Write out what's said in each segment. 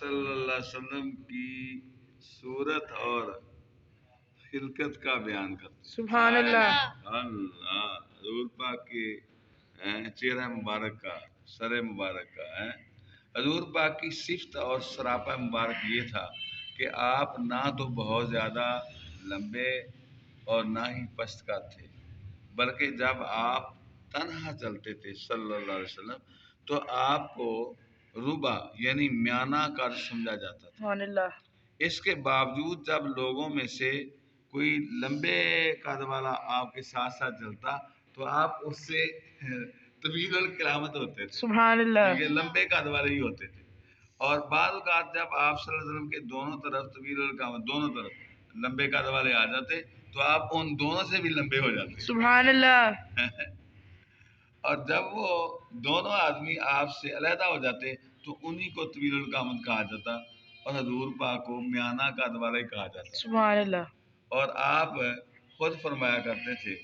صلی اللہ علیہ وسلم کی صورت اور خلقت کا بیان کرتے ہیں. سبحان اللہ. اللہ حضور پاک کے چہرہ مبارک کا، سر مبارک کا حضور پاک کی صفت اور سراپا مبارک یہ تھا کہ آپ نہ تو بہت زیادہ لمبے اور نہ ہی پست کا تھے، بلکہ جب آپ تنہا چلتے تھے صلی اللہ علیہ وسلم تو آپ کو ربا یعنی میانہ کا سمجھا جاتا تھا. سبحان اللہ. اس کے باوجود جب لوگوں میں سے کوئی لمبے قد والا آپ کے ساتھ ساتھ چلتا تو آپ اس سے طویل القیامت ہوتے تھے. سبحان اللہ. یہ لمبے قد والے ہی ہوتے تھے. اور بعض اوقات جب آپ صلی اللہ علیہ وسلم کے دونوں طرف طویل القامت دونوں طرف لمبے قد والے آ جاتے تو آپ ان دونوں سے بھی لمبے ہو جاتے. سبحان اللہ. اور جب وہ دونوں آدمی آپ سے علیحدہ ہو جاتے تو انہی کو طویل القامت کہا جاتا اور حضور پاک کو میانہ قد والا ہی کہا جاتا. سبحان اللہ. اور آپ خود فرمایا کرتے تھے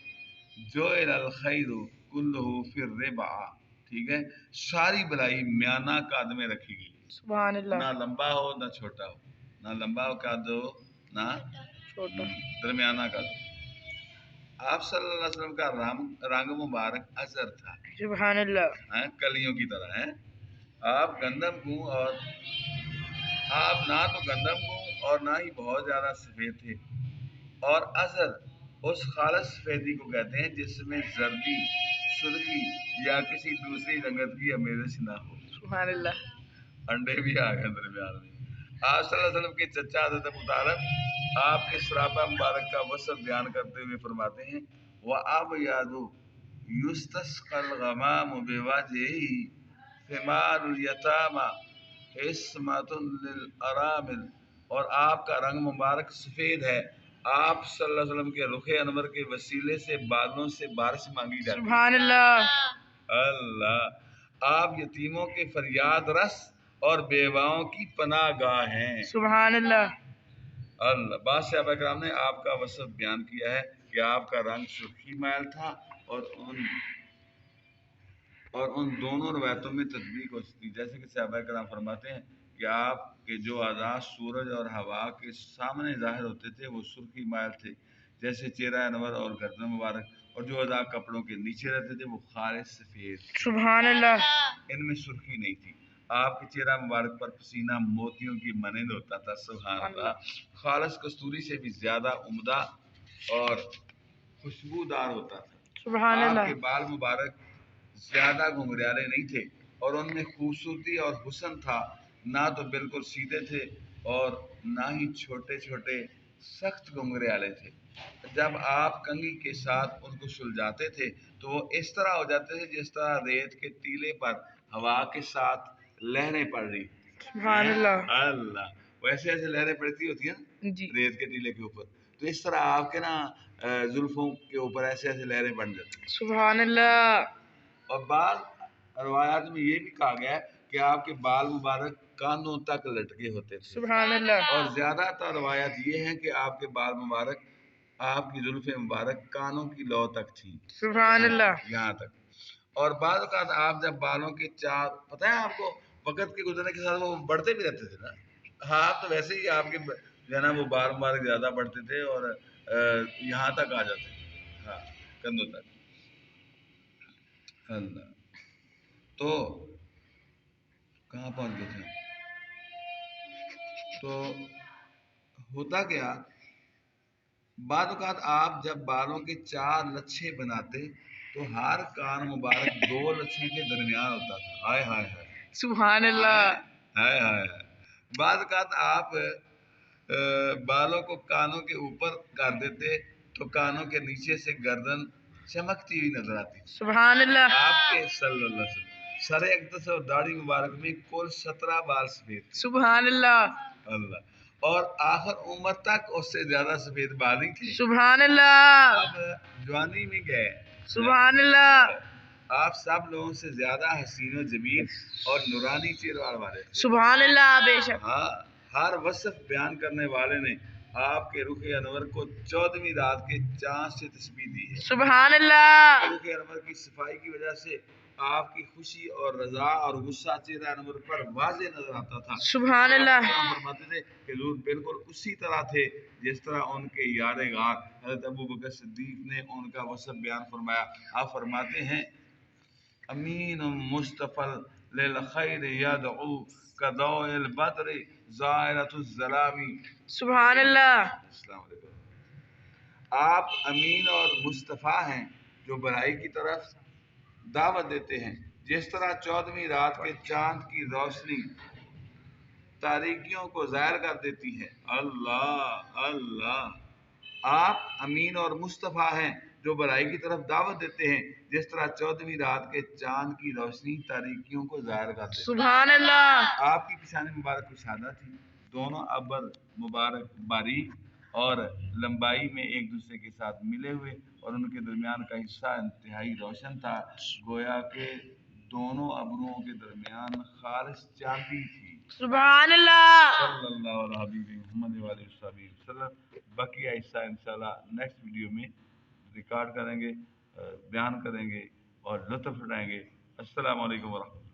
جو الخیر کلہ فی الربع، ٹھیک ہے، ساری بلائی میانہ قد میں رکھی گئی. سبحان اللہ. نہ لمبا ہو نہ چھوٹا ہو، نہ لمبا قد ہو نہ چھوٹا. درمیانہ قد ہو. آپ صلی اللہ علیہ وسلم کا رنگ مبارک ازر تھا. سبحان اللہ. کلیوں کی طرح آپ گندم کو اور آپ نہ تو گندم کو اور نہ ہی بہت زیادہ سفید تھے. اور ازر اس خالص سفیدی کو کہتے ہیں جس میں زردی، سرخی یا کسی دوسری رنگت کی آمیزش نہ ہو. سبحان اللہ. انڈے بھی آ گئے درمیان میں. آپ صلی اللہ علیہ وسلم کے چچا حضرت ابو طالب آپ کے سراپا مبارک کا وصف بیان کرتے ہوئے فرماتے ہیں وَأَبْيَضُ يُسْتَسْقَى الْغَمَامُ بِوَجْهِهِ ثِمَارُ الْيَتَامَى عِصْمَةٌ لِلْأَرَامِلِ. اور آپ کا رنگ مبارک سفید ہے. آپ صلی اللہ علیہ وسلم کے رخ انور کے وسیلے سے بالوں سے بارش مانگی جاتی ہے. سبحان اللہ. اللہ آپ یتیموں کے فریاد رس اور بیواؤں کی پناہ گاہ ہیں. سبحان اللہ. اللہ بعض صحابہ کرام نے آپ کا وصف بیان کیا ہے کہ آپ کا رنگ سرخی مائل تھا اور ان دونوں روایتوں میں تطبیق ہو سکتی، جیسے کہ صحابہ کرام فرماتے ہیں کہ آپ کے جو اعضاء سورج اور ہوا کے سامنے ظاہر ہوتے تھے وہ سرخی مائل تھے، جیسے چہرہ انور اور گردن مبارک، اور جو اعضاء کپڑوں کے نیچے رہتے تھے وہ خالص سفید. سبحان اللہ. ان میں سرخی نہیں تھی. آپ کے چہرہ مبارک پر پسینہ موتیوں کی مانند ہوتا تھا. سبحان اللہ. خالص کستوری سے بھی زیادہ عمدہ اور خوشبودار ہوتا تھا. سبحان اللہ. آپ کے بال مبارک زیادہ گھنگریالے نہیں تھے اور ان میں خوبصورتی اور حسن تھا. نہ تو بالکل سیدھے تھے اور نہ ہی چھوٹے چھوٹے سخت گھنگریالے تھے. جب آپ کنگھی کے ساتھ ان کو سلجھاتے تھے تو وہ اس طرح ہو جاتے تھے جس طرح ریت کے ٹیلے پر ہوا کے ساتھ لہریں پڑ رہی. سبحان اللہ. اللہ ویسے ایسے لہریں پڑتی ہوتی ہیں جی. ریت کے ٹیلے کے اوپر، تو اس طرح آپ کے نا زلفوں کے اوپر ایسے ایسے لہریں بن جاتی. سبحان اللہ. اور بعض روایات میں یہ بھی کہا گیا ہے کہ آپ کے بال مبارک کانوں تک لٹکے ہوتے تھے. سبحان اللہ. اور زیادہ تر روایت یہ ہے کہ آپ کے بال مبارک، آپ کی زلف مبارک کانوں کی لو تک تھی. سبحان اللہ. یہاں تک. اور بعض اوقات آپ جب بالوں کے چار، پتہ ہے آپ کو وقت کے گزرنے کے ساتھ وہ بڑھتے بھی رہتے تھے نا. ہاں تو ویسے ہی آپ کے جو ہے نا وہ بال مبارک زیادہ بڑھتے تھے اور یہاں تک آ جاتے تھے، ہاں کندھوں تک. اللہ تو کہاں پہنچ گئے تھے؟ تو ہوتا کیا، بعض اوقات آپ جب بالوں کے 4 لچھے بناتے تو ہر کان مبارک 2 لچھے کے درمیان ہوتا تھا. ہائے ہائے ہائے. سبحان اللہ. ہائے ہائے. بعض اوقات آپ بالوں کو کانوں کے اوپر کر دیتے تو کانوں کے نیچے سے گردن چمکتی ہوئی نظر آتی. سبحان اللہ. آپ کے صلی اللہ علیہ وسلم سر اقدس اور داڑھی مبارک میں کل 17 بال سفید. سبحان اللہ. اللہ. اور آخر عمر تک اس سے زیادہ سفید بال نہیں تھے. سبحان اللہ. اب جوانی میں گئے. سبحان اللہ. آپ سب لوگوں سے زیادہ حسین و جمیل اور نورانی چہرہ والے تھے. سبحان اللہ. بے شک. ہاں ہر وصف بیان کرنے والے نے آپ کے رخ انور کو 14ویں رات کے چاند سے تشبیہ دی ہے. سبحان اللہ. رخ انور کی صفائی کی وجہ سے آپ کی خوشی اور رضا اور غصہ چہرہ انور پر واضح نظر آتا تھا۔ سبحان اللہ۔ آپ فرماتے تھے کہ حضور بالکل اسی طرح تھے جس طرح ان کے یار غار حضرت ابو بکر صدیق نے ان کا وصف بیان فرمایا۔ آپ فرماتے ہیں امین مصطفی للخیر یدعو کضوء البدر ظاہرۃ الظلام۔ سبحان اللہ۔ السلام علیکم۔ آپ امین اور مصطفیٰ ہیں جو بھلائی کی طرف دعوت دیتے ہیں، جس طرح 14ویں رات کے چاند کی روشنی تاریکیوں کو ظاہر کر دیتی ہے۔ اللہ اللہ۔ آپ امین اور مصطفیٰ ہیں جو بھلائی کی طرف دعوت دیتے ہیں، جس طرح 14ویں رات کے چاند کی روشنی تاریکیوں کو ظاہر کر دیتی ہے۔ سبحان اللہ۔ آپ کی پیشانی مبارک کشادہ تھی، دونوں ابر مبارک باریک اور لمبائی میں ایک دوسرے کے ساتھ ملے ہوئے، اور ان کے درمیان کا حصہ انتہائی روشن تھا، گویا کہ دونوں ابروں کے درمیان خالص چاندی تھی۔ سبحان اللہ۔ صلی اللہ علیہ حبیب محمد علیہ وسلم۔ باقی حصہ انشاءاللہ نیکسٹ ویڈیو میں ریکارڈ کریں گے، بیان کریں گے اور لطف اٹھائیں گے۔ السلام علیکم ورحمۃ اللہ۔